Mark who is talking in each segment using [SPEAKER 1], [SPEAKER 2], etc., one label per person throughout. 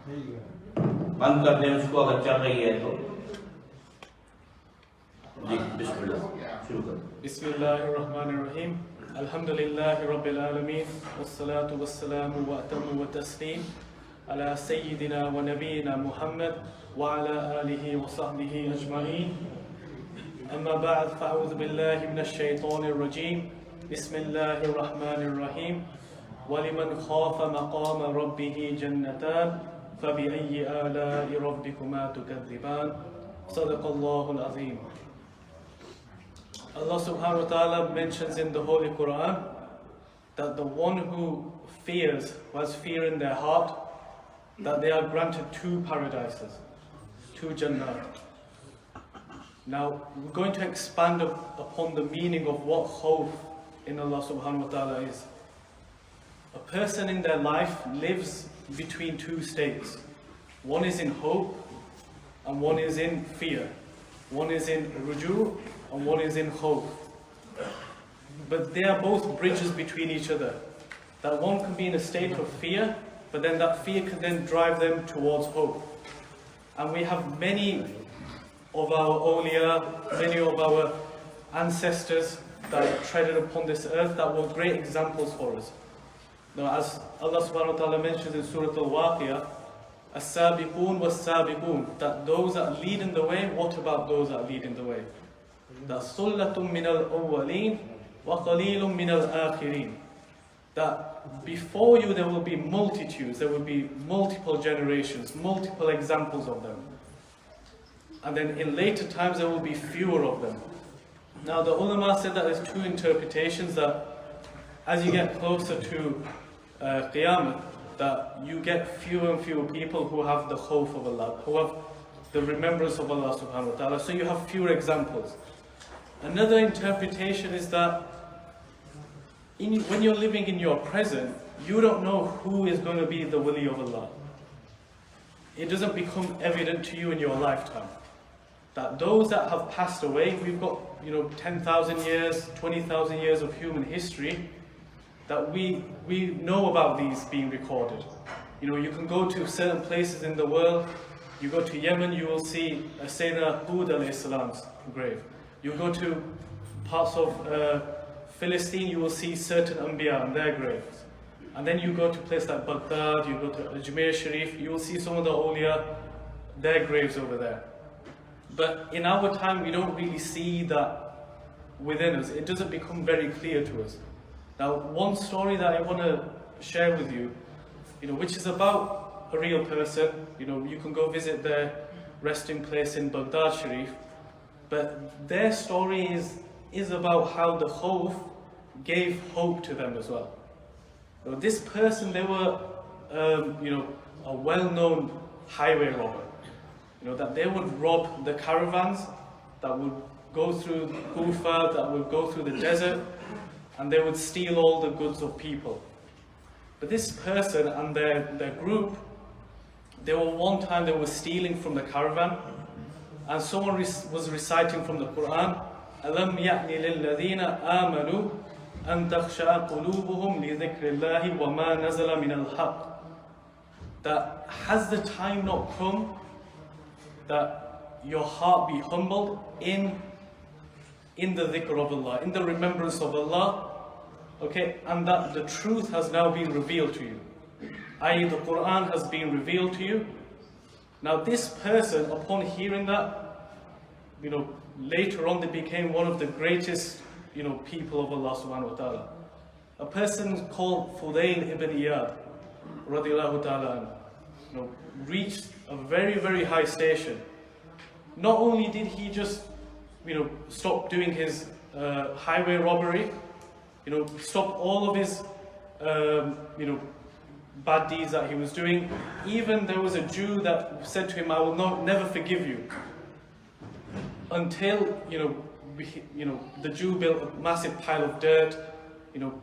[SPEAKER 1] बंद कर दें उसको अगर चल रही है तो। जी बिस्मिल्लाह शुरू करें।
[SPEAKER 2] बिस्मिल्लाहिर्रहमानिर्रहीम अल्हम्दुलिल्लाहि रब्बिल आलमीन वस्सलातु वस्सलामु व अतम्मु व तस्लीम अला सय्यिदिना व नबीना मुहम्मद व अला आलिहि व सहबिहि अजमईन अम्मा बअद फअऊज़ु बिल्लाहि मिनश शैतानिर रजीम बिस्मिल्लाहिर्रहमानिर्रहीम वलिमन खाफ़ मक़ाम रब्बिहि जन्नतान फबिअय्यि आलाइ रब्बिकुमा तुकज़्ज़िबान सदक़ल्लाहुल अज़ीम। Allah subhanahu wa ta'ala mentions in the Holy Quran that the one who fears, who has fear in their heart, that they are granted 2 paradises, 2 Jannah. Now, we're going to expand upon the meaning of what khawf in Allah subhanahu wa ta'ala is. A person in their life lives between 2 states. One is in hope and one is in fear. One is in ruju and one is in khawf. But they are both bridges between each other. That one can be in a state of fear, but then that fear can then drive them towards hope. And we have many of our awliya, many of our ancestors that treaded upon this earth that were great examples for us. Now, as Allah subhanahu wa ta'ala mentions in Surah Al-Waqiyah, as-sabiqun was-sabiqun, that those that lead in the way, what about those that lead in the way? That sullatun min al-awwalin wa qalilun min al-akhirin. That before you there will be multitudes, there will be multiple generations, multiple examples of them. And then in later times there will be fewer of them. Now the ulama said that there's 2 interpretations, that as you get closer to Qiyamah, that you get fewer and fewer people who have the khawf of Allah, who have the remembrance of Allah subhanahu wa ta'ala, so you have fewer examples. Another interpretation is that when you're living in your present, you don't know who is going to be the wali of Allah. It doesn't become evident to you in your lifetime. That those that have passed away, we've got 10,000 years, 20,000 years of human history, that we know about these being recorded. You can go to certain places in the world. You go to Yemen, you will see Sayyidina Hud alayhi salam's grave. You go to parts of Philistine, you will see certain Anbiya and their graves. And then you go to places like Baghdad, you go to Ajmer Sharif, you will see some of the awliya, their graves over there. But in our time, we don't really see that within us. It doesn't become very clear to us. Now, one story that I want to share with you, which is about a real person. You can go visit their resting place in Baghdad Sharif, but their story is about how the khawf gave hope to them as well. This person, they were, a well-known highway robber. That they would rob the caravans that would go through Kufa, that would go through the desert, and they would steal all the goods of people. But this person and their group, one time they were stealing from the caravan, and someone was reciting from the Quran, أَلَمْ يَأْنِ لِلَّذِينَ آمَنُوا أَن تَخْشَعَ قُلُوبُهُمْ لِذِكْرِ اللَّهِ وَمَا نَزَلَ مِنَ الْحَقِّ. That has the time not come that your heart be humbled in the dhikr of Allah, in the remembrance of Allah, okay, and that the truth has now been revealed to you, i.e. the Quran has been revealed to you. Now this person, upon hearing that, later on they became one of the greatest, people of Allah subhanahu wa ta'ala. A person called Fudayl ibn Iyad, radiallahu ta'ala, reached a very, very high station. Not only did he just, stop doing his highway robbery, stop all of his, bad deeds that he was doing. Even there was a Jew that said to him, I will never forgive you. Until, the Jew built a massive pile of dirt,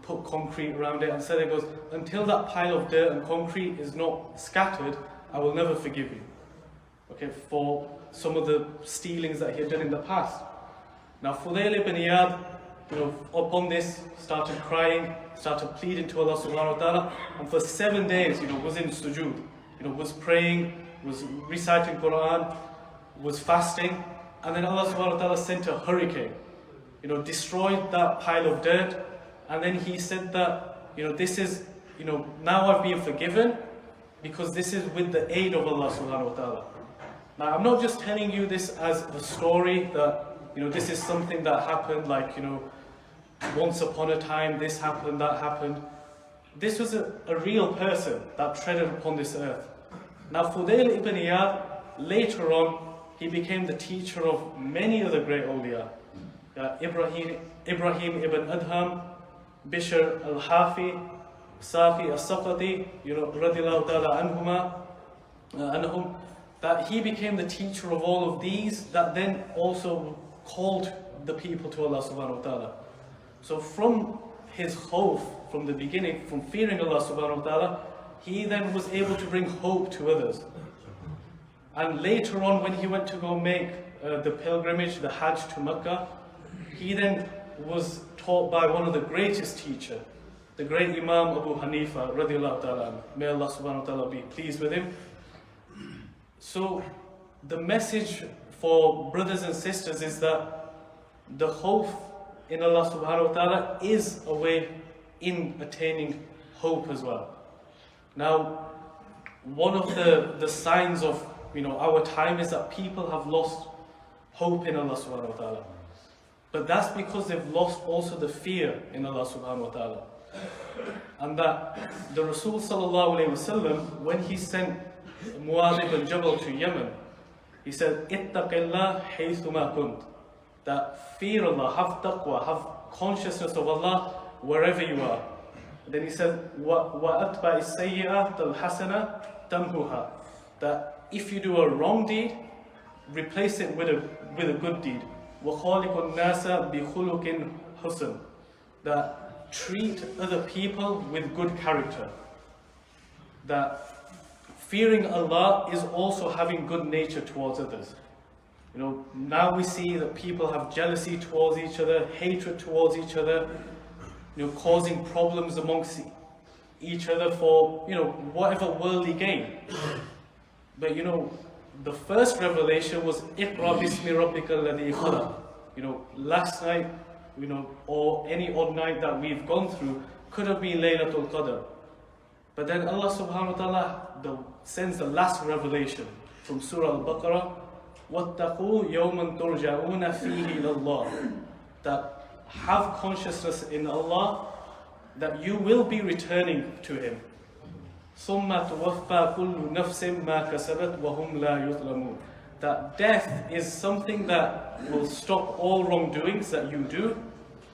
[SPEAKER 2] put concrete around it, and said, until that pile of dirt and concrete is not scattered, I will never forgive you. Okay, for some of the stealings that he had done in the past. Now, Fudayl ibn Iyad, upon this, started crying, started pleading to Allah subhanahu wa ta'ala, and for 7 days, was in sujood, was praying, was reciting Quran, was fasting, and then Allah subhanahu wa ta'ala sent a hurricane, destroyed that pile of dirt, and then he said that, this is, now I've been forgiven because this is with the aid of Allah subhanahu wa ta'ala. Now, I'm not just telling you this as a story that, this is something that happened, like, once upon a time, this happened, that happened. This was a real person that treaded upon this earth. Now, Fudail ibn Iyad, later on, he became the teacher of many other great awliya. Ibrahim ibn Adham, Bishr al-Hafi, Safi al-Saqati, radiyallahu ta'ala anhum, that he became the teacher of all of these, that then also called the people to Allah subhanahu wa ta'ala. So from his khawf, from the beginning, from fearing Allah subhanahu wa ta'ala, he then was able to bring hope to others. And later on, when he went to go make the pilgrimage, the Hajj to Mecca, he then was taught by one of the greatest teachers, the great Imam Abu Hanifa, radiallahu ta'ala. May Allah subhanahu wa ta'ala be pleased with him. So the message for brothers and sisters is that the khawf in Allah subhanahu wa ta'ala is a way in attaining hope as well. Now, one of the signs of our time is that people have lost hope in Allah subhanahu wa ta'ala. But that's because they've lost also the fear in Allah subhanahu wa ta'ala. And that the Rasul sallallahu alayhi wa sallam, when he sent Mu'adh ibn Jabal to Yemen, he said, "Ittaqillah haythuma kunt." That fear Allah, have taqwa, have consciousness of Allah wherever you are. And then he said, وَأَتْبَعِ السَّيِّئَةَ الْحَسَنَةَ تَمْهُهَا. That if you do a wrong deed, replace it with a good deed. وَخَالِقُ النَّاسَ بِخُلُقٍ حُسْنٍ. That treat other people with good character. That fearing Allah is also having good nature towards others. Now we see that people have jealousy towards each other, hatred towards each other, causing problems amongst each other for, whatever worldly gain. But, the first revelation was Iqra bismi rabbika alladhi khalaq. Last night, or any odd night that we've gone through could have been Laylatul Qadr. But then Allah subhanahu wa ta'ala sends the last revelation from Surah Al-Baqarah, وَاتَّقُوا يَوْمًا تُرْجَعُونَ فِيهِ إِلَى اللَّهِ. That have consciousness in Allah, that you will be returning to Him. ثُمَّ تُوَفَّى كُلُّ نَفْسٍ مَا كَسَبَتْ وَهُمْ لَا يُظْلَمُونَ. That death is something that will stop all wrongdoings that you do,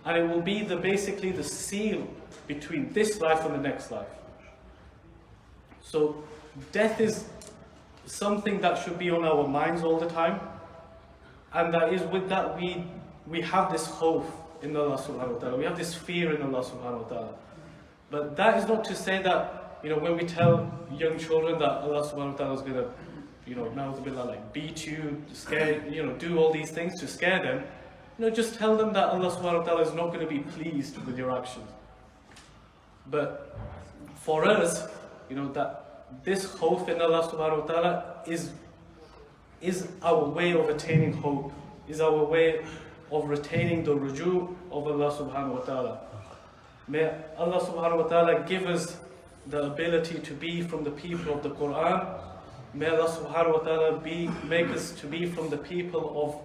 [SPEAKER 2] and it will be basically the seal between this life and the next life. So death is something that should be on our minds all the time, and that is with that we have this hope in Allah subhanahu wa ta'ala, we have this fear in Allah subhanahu wa ta'ala. But that is not to say that, when we tell young children that Allah subhanahu wa ta'ala is going to, now it's a bit like beat you, scare, do all these things to scare them, just tell them that Allah subhanahu wa ta'ala is not going to be pleased with your actions. But for us, that this khawf in Allah subhanahu wa ta'ala is our way of attaining hope, is our way of retaining the ruju of Allah subhanahu wa ta'ala. May Allah subhanahu wa ta'ala give us the ability to be from the people of the Quran. May Allah subhanahu wa ta'ala make us to be from the people of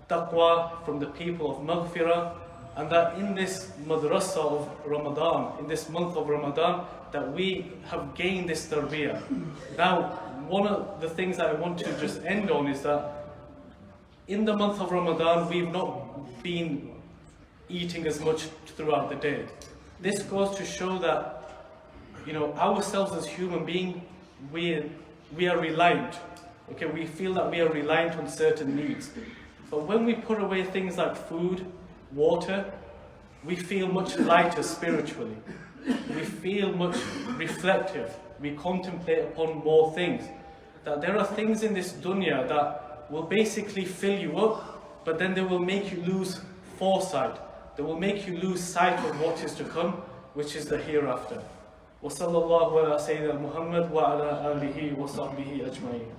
[SPEAKER 2] taqwa, from the people of maghfirah, and that in this madrasa of Ramadan, in this month of Ramadan, that we have gained this tarbiyah. Now, one of the things that I want to just end on is that in the month of Ramadan, we've not been eating as much throughout the day. This goes to show that, ourselves as human beings, we are reliant. Okay, we feel that we are reliant on certain needs. But when we put away things like food, water, we feel much lighter spiritually. We feel much reflective. We contemplate upon more things. That there are things in this dunya that will basically fill you up, but then they will make you lose foresight. They will make you lose sight of what is to come, which is the hereafter. وصلى الله على سيدنا محمد وعلى آله وصحبه أجمعين.